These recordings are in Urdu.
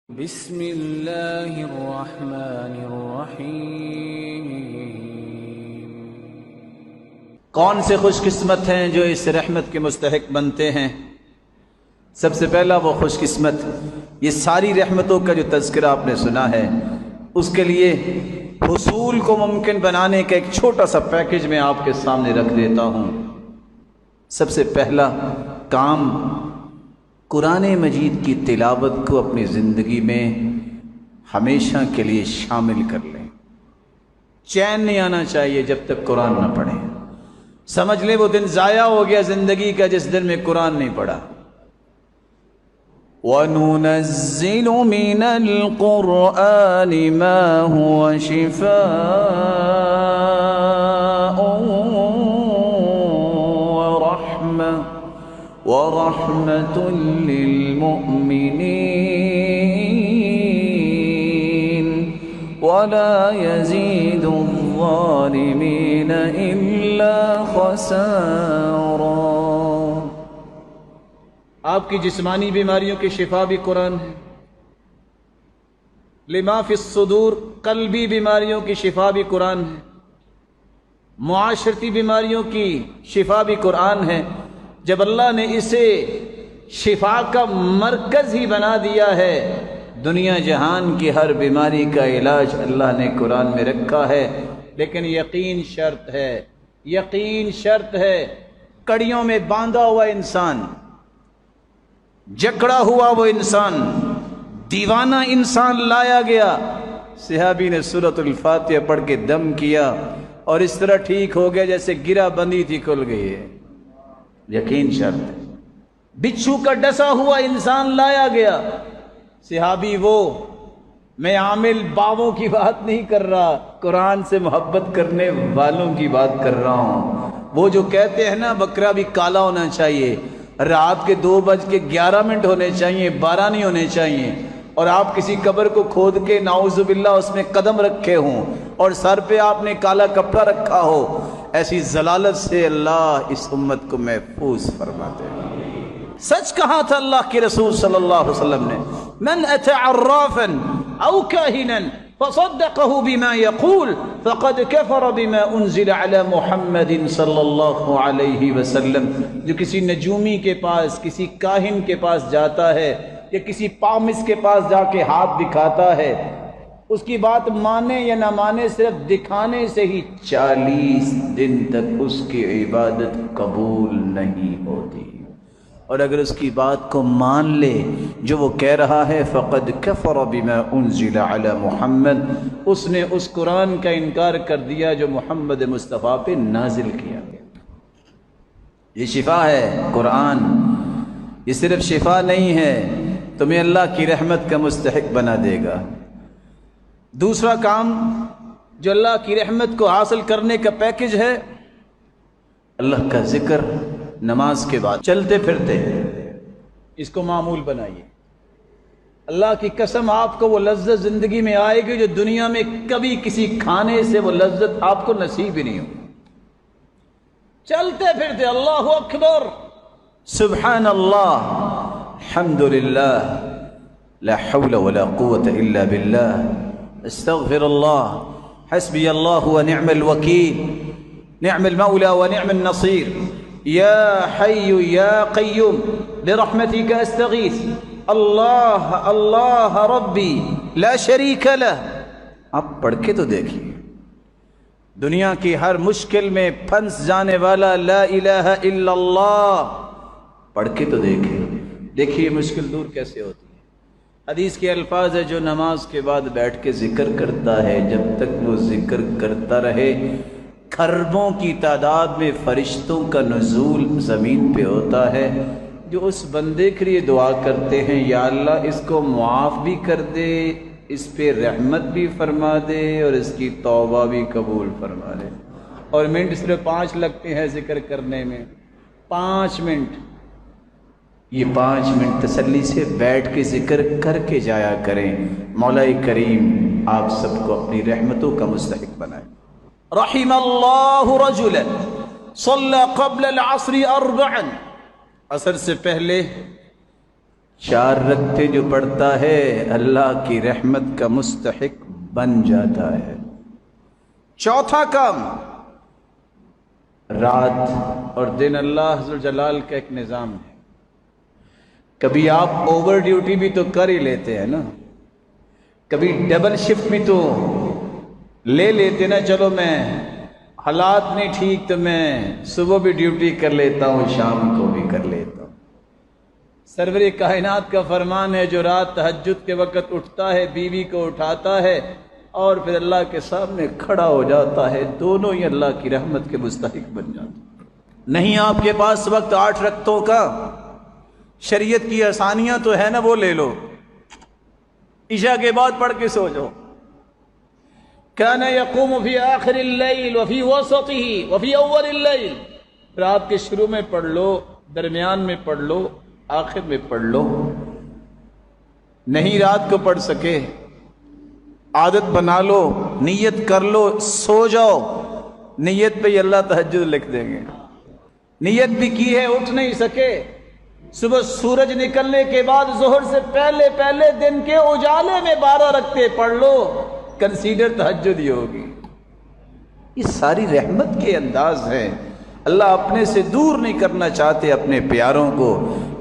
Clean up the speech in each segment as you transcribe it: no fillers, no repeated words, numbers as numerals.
بسم اللہ الرحمن الرحیم۔ کون سے خوش قسمت ہیں جو اس رحمت کے مستحق بنتے ہیں؟ سب سے پہلا وہ خوش قسمت، یہ ساری رحمتوں کا جو تذکرہ آپ نے سنا ہے، اس کے لیے حصول کو ممکن بنانے کا ایک چھوٹا سا پیکج میں آپ کے سامنے رکھ دیتا ہوں۔ سب سے پہلا کام، قرآن مجید کی تلاوت کو اپنی زندگی میں ہمیشہ کے لیے شامل کر لیں۔ چین نہیں آنا چاہیے جب تک قرآن نہ پڑھیں۔ سمجھ لیں وہ دن ضائع ہو گیا زندگی کا جس دن میں قرآن نہیں پڑھا۔ وَنُنَزِّلُ مِنَ الْقُرْآنِ مَا هُوَ شِفَاءٌ وَرَحْمَةٌ لِّلْمُؤْمِنِينَ وَلَا يَزِيدُ الظَّالِمِينَ إِلَّا خَسَارًا۔ آپ کی جسمانی بیماریوں کی شفا بھی قرآن ہے، لما فی الصدور قلبی بیماریوں کی شفا بھی قرآن ہے، معاشرتی بیماریوں کی شفا بھی قرآن ہے۔ جب اللہ نے اسے شفا کا مرکز ہی بنا دیا ہے، دنیا جہان کی ہر بیماری کا علاج اللہ نے قرآن میں رکھا ہے، لیکن یقین شرط ہے، یقین شرط ہے۔ کڑیوں میں باندھا ہوا انسان، جکڑا ہوا وہ انسان، دیوانہ انسان لایا گیا، صحابی نے سورۃ الفاتحہ پڑھ کے دم کیا اور اس طرح ٹھیک ہو گیا جیسے گرہ بندی تھی، کھل گئی ہے۔ یقین شرط ہے۔ بچھو کا ڈسا ہوا انسان لایا گیا، صحابی وہ، میں عامل باووں کی بات نہیں کر رہا، قرآن سے محبت کرنے والوں کی بات کر رہا ہوں۔ وہ جو کہتے ہیں نا بکرا بھی کالا ہونا چاہیے، رات کے 2:11 ہونے چاہیے، 12 نہیں ہونے چاہیے، اور آپ کسی قبر کو کھود کے نعوذ باللہ اس میں قدم رکھے ہوں اور سر پہ آپ نے کالا کپڑا رکھا ہو، ایسی ضلالت سے اللہ اس امت کو محفوظ فرماتے ہیں۔ سچ کہا تھا اللہ کے رسول صلی اللہ علیہ وسلم نے، من اتى عرافا او کاہنا فصدقه بما يقول فقد كفر بما انزل على محمد صلی اللہ علیہ وسلم۔ جو کسی نجومی کے پاس، کسی کاہن کے پاس جاتا ہے یا کسی پامس کے پاس جا کے ہاتھ دکھاتا ہے، اس کی بات مانے یا نہ مانے، صرف دکھانے سے ہی 40 دن تک اس کی عبادت قبول نہیں ہوتی، اور اگر اس کی بات کو مان لے جو وہ کہہ رہا ہے، فقد کفر بما انزل علی محمد، اس نے اس قرآن کا انکار کر دیا جو محمد مصطفیٰ پہ نازل کیا گیا۔ یہ شفا ہے قرآن، یہ صرف شفا نہیں ہے، تمہیں اللہ کی رحمت کا مستحق بنا دے گا۔ دوسرا کام جو اللہ کی رحمت کو حاصل کرنے کا پیکج ہے، اللہ کا ذکر نماز کے بعد چلتے پھرتے، اس کو معمول بنائیے۔ اللہ کی قسم آپ کو وہ لذت زندگی میں آئے گی جو دنیا میں کبھی کسی کھانے سے وہ لذت آپ کو نصیب ہی نہیں ہو۔ چلتے پھرتے اللہ اکبر، سبحان اللہ، الحمدللہ، لا حول ولا قوة الا باللہ، استغفر اللہ، حسبی اللہ ونعم الوکیل، نعم المولى ونعم النصیر، یا حی یا قیوم برحمتک استغیث، اللہ اللہ ربی لا شریک لہ۔ آپ پڑھ کے تو دیکھیے، دنیا کی ہر مشکل میں پھنس جانے والا لا الہ الا اللہ، پڑھ کے تو دیکھیے مشکل دور کیسے ہوتی ہے۔ حدیث کے الفاظ ہے، جو نماز کے بعد بیٹھ کے ذکر کرتا ہے، جب تک وہ ذکر کرتا رہے، کھربوں کی تعداد میں فرشتوں کا نزول زمین پہ ہوتا ہے، جو اس بندے کے لیے دعا کرتے ہیں، یا اللہ اس کو معاف بھی کر دے، اس پہ رحمت بھی فرما دے، اور اس کی توبہ بھی قبول فرما دے۔ اور منٹ صرف 5 لگتے ہیں ذکر کرنے میں، 5 منٹ۔ یہ 5 منٹ تسلی سے بیٹھ کے ذکر کر کے جایا کریں۔ مولا کریم آپ سب کو اپنی رحمتوں کا مستحق بنائے۔ رحم اللہ رجلا صلی قبل العصر 4، عصر سے پہلے 4 رکعتیں جو پڑھتا ہے اللہ کی رحمت کا مستحق بن جاتا ہے۔ چوتھا کام، رات اور دن اللہ عز و جلال کا ایک نظام ہے۔ کبھی آپ اوور ڈیوٹی بھی تو کر ہی لیتے ہیں نا، کبھی ڈبل شفٹ بھی تو لے لیتے نا، چلو میں حالات نہیں ٹھیک تو میں صبح بھی ڈیوٹی کر لیتا ہوں، شام کو بھی کر لیتا ہوں۔ سرور کائنات کا فرمان ہے، جو رات تہجد کے وقت اٹھتا ہے، بیوی کو اٹھاتا ہے اور پھر اللہ کے سامنے کھڑا ہو جاتا ہے، دونوں ہی اللہ کی رحمت کے مستحق بن جاتے ہیں۔ نہیں آپ کے پاس وقت 8 رکعتوں کا، شریعت کی آسانیاں تو ہے نا، وہ لے لو، عشاء کے بعد پڑھ کے سو جاؤ۔ کان یقوم فی آخر اللیل وفی وسطہ وفی اول اللیل، رات کے شروع میں پڑھ لو، درمیان میں پڑھ لو، آخر میں پڑھ لو۔ نہیں رات کو پڑھ سکے، عادت بنا لو، نیت کر لو، سو جاؤ، نیت پہ ہی اللہ تہجد لکھ دیں گے۔ نیت بھی کی ہے، اٹھ نہیں سکے، صبح سورج نکلنے کے بعد ظہر سے پہلے پہلے دن کے اجالے میں 12 رکعتیں پڑھ لو، کنسیڈر تہجد ہی ہوگی۔ یہ ساری رحمت کے انداز ہیں۔ اللہ اپنے سے دور نہیں کرنا چاہتے اپنے پیاروں کو،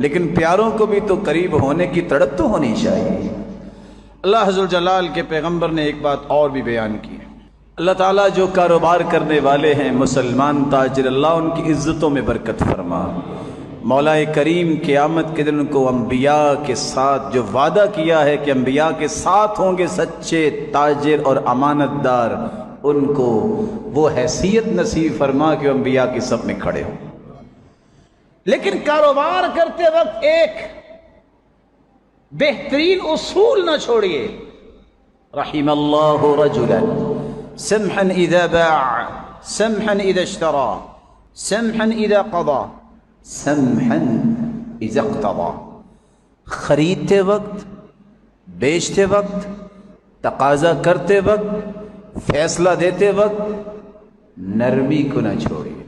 لیکن پیاروں کو بھی تو قریب ہونے کی تڑپ تو ہونی چاہیے۔ اللہ عز و جلال کے پیغمبر نے ایک بات اور بھی بیان کی ہے۔ اللہ تعالیٰ جو کاروبار کرنے والے ہیں مسلمان تاجر، اللہ ان کی عزتوں میں برکت فرما۔ مولا کریم قیامت کے دن ان کو انبیاء کے ساتھ جو وعدہ کیا ہے کہ انبیاء کے ساتھ ہوں گے سچے تاجر اور امانت دار، ان کو وہ حیثیت نصیب فرما کہ وہ انبیاء کی صف میں کھڑے ہوں۔ لیکن کاروبار کرتے وقت ایک بہترین اصول نہ چھوڑیے، رحم اللہ رجلا سمحا اذا باع سمحا اذا اشترى سمحا اذا قضى سمحا اذا اقتضى۔ خریدتے وقت، بیچتے وقت، تقاضا کرتے وقت، فیصلہ دیتے وقت نرمی کو نہ چھوڑیے۔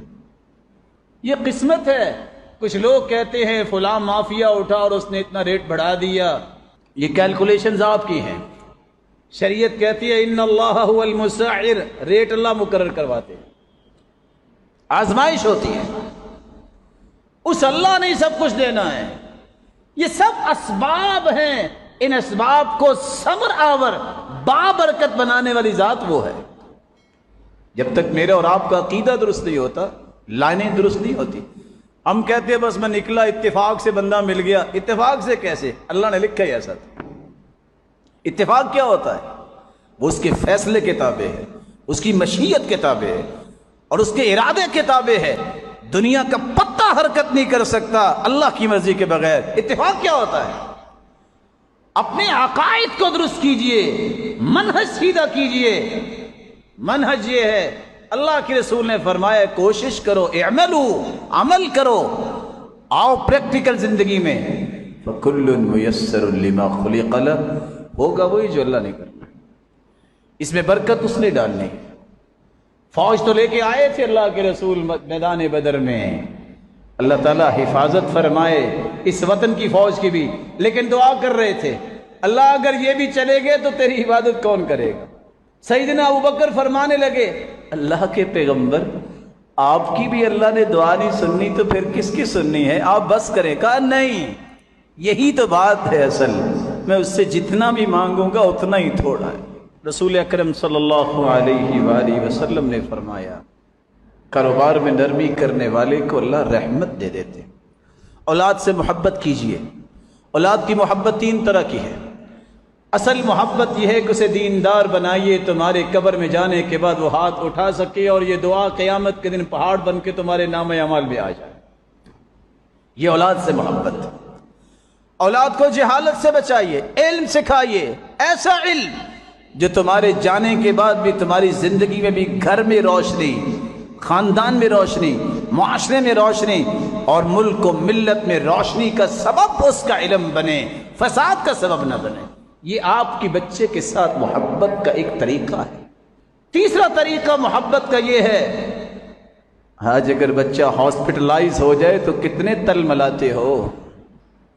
یہ قسمت ہے۔ کچھ لوگ کہتے ہیں فلاں مافیا اٹھا اور اس نے اتنا ریٹ بڑھا دیا، یہ کیلکولیشنز آپ کی ہیں۔ شریعت کہتی ہے ان اللہ هو المسعر، ریٹ اللہ مقرر کرواتے ہیں، آزمائش ہوتی ہے، اس اللہ نے سب کچھ دینا ہے۔ یہ سب اسباب ہیں، ان اسباب کو ثمر آور بابرکت بنانے والی ذات وہ ہے۔ جب تک میرا اور آپ کا عقیدہ درست نہیں ہوتا، لائنیں درست نہیں ہوتی، ہم کہتے ہیں بس میں نکلا، اتفاق سے بندہ مل گیا۔ اتفاق سے کیسے؟ اللہ نے لکھا ہی ایسا تھا۔ اتفاق کیا ہوتا ہے؟ وہ اس کے فیصلے کے تابع ہے، اس کی مشیت کے تابع ہے اور اس کے ارادے کے تابع ہے۔ دنیا کا پتہ حرکت نہیں کر سکتا اللہ کی مرضی کے بغیر۔ اتفاق کیا ہوتا ہے؟ اپنے عقائد کو درست کیجئے، منہج سیدھا کیجئے۔ منہج یہ ہے، اللہ کے رسول نے فرمایا کوشش کرو، اعملوا، عمل کرو، آؤ پریکٹیکل زندگی میں، فَكُلٌّ مُيَسَّرٌ لِمَا خُلِقَ لَهُ، ہوگا وہی جو اللہ نے کرنا۔ اس میں برکت اس نے ڈالنی۔ فوج تو لے کے آئے تھے اللہ کے رسول میدان بدر میں، اللہ تعالیٰ حفاظت فرمائے اس وطن کی فوج کی بھی، لیکن دعا کر رہے تھے اللہ اگر یہ بھی چلے گئے تو تیری عبادت کون کرے گا؟ سیدنا ابوبکر فرمانے لگے اللہ کے پیغمبر آپ کی بھی اللہ نے دعا نہیں سننی تو پھر کس کی سننی ہے، آپ بس کریں۔ کہا نہیں، یہی تو بات ہے اصل، میں اس سے جتنا بھی مانگوں گا اتنا ہی تھوڑا ہے۔ رسول اکرم صلی اللہ علیہ وآلہ وسلم نے فرمایا کاروبار میں نرمی کرنے والے کو اللہ رحمت دے دیتے۔ اولاد سے محبت کیجئے۔ اولاد کی محبت 3 طرح کی ہے۔ اصل محبت یہ ہے کہ اسے دیندار بنائیے، تمہارے قبر میں جانے کے بعد وہ ہاتھ اٹھا سکے اور یہ دعا قیامت کے دن پہاڑ بن کے تمہارے نام اعمال میں آ جائے۔ یہ اولاد سے محبت۔ اولاد کو جہالت سے بچائیے، علم سکھائیے، ایسا علم جو تمہارے جانے کے بعد بھی تمہاری زندگی میں بھی گھر میں روشنی، خاندان میں روشنی، معاشرے میں روشنی اور ملک و ملت میں روشنی کا سبب اس کا علم بنے، فساد کا سبب نہ بنے۔ یہ آپ کی بچے کے ساتھ محبت کا ایک طریقہ ہے۔ تیسرا طریقہ محبت کا یہ ہے، آج اگر بچہ ہاسپٹلائز ہو جائے تو کتنے تل ملاتے ہو،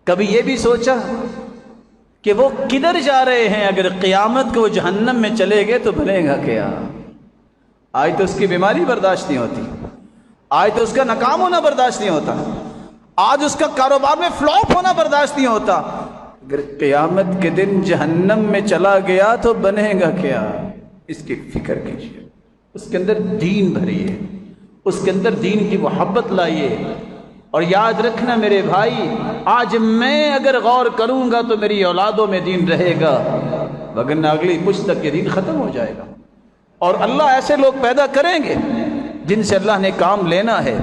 کبھی یہ بھی سوچا کہ وہ کدھر جا رہے ہیں؟ اگر قیامت کو وہ جہنم میں چلے گئے تو بنے گا کیا؟ آج تو اس کی بیماری برداشت نہیں ہوتی، آج تو اس کا ناکام ہونا برداشت نہیں ہوتا، آج اس کا کاروبار میں فلاپ ہونا برداشت نہیں ہوتا۔ اگر قیامت کے دن جہنم میں چلا گیا تو بنے گا کیا؟ اس کی فکر کیجیے، اس کے اندر دین بھریے، اس کے اندر دین کی محبت لائیے۔ اور یاد رکھنا میرے بھائی، آج میں اگر غور کروں گا تو میری اولادوں میں دین رہے گا، وگرنہ اگلی پشت تک یہ دین ختم ہو جائے گا۔ اور اللہ ایسے لوگ پیدا کریں گے جن سے اللہ نے کام لینا ہے۔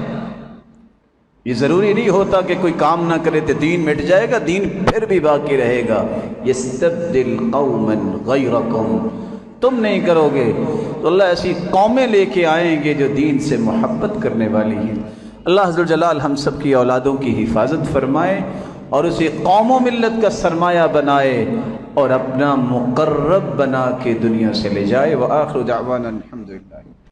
یہ ضروری نہیں ہوتا کہ کوئی کام نہ کرے تو دین مٹ جائے گا، دین پھر بھی باقی رہے گا۔ یستبدل قوما غیرکم، تم نہیں کرو گے تو اللہ ایسی قومیں لے کے آئیں گے جو دین سے محبت کرنے والی ہیں۔ اللہ عز و جلال ہم سب کی اولادوں کی حفاظت فرمائے اور اسے قوم و ملت کا سرمایہ بنائے اور اپنا مقرب بنا کے دنیا سے لے جائے۔ وآخر دعوانا الحمدللہ۔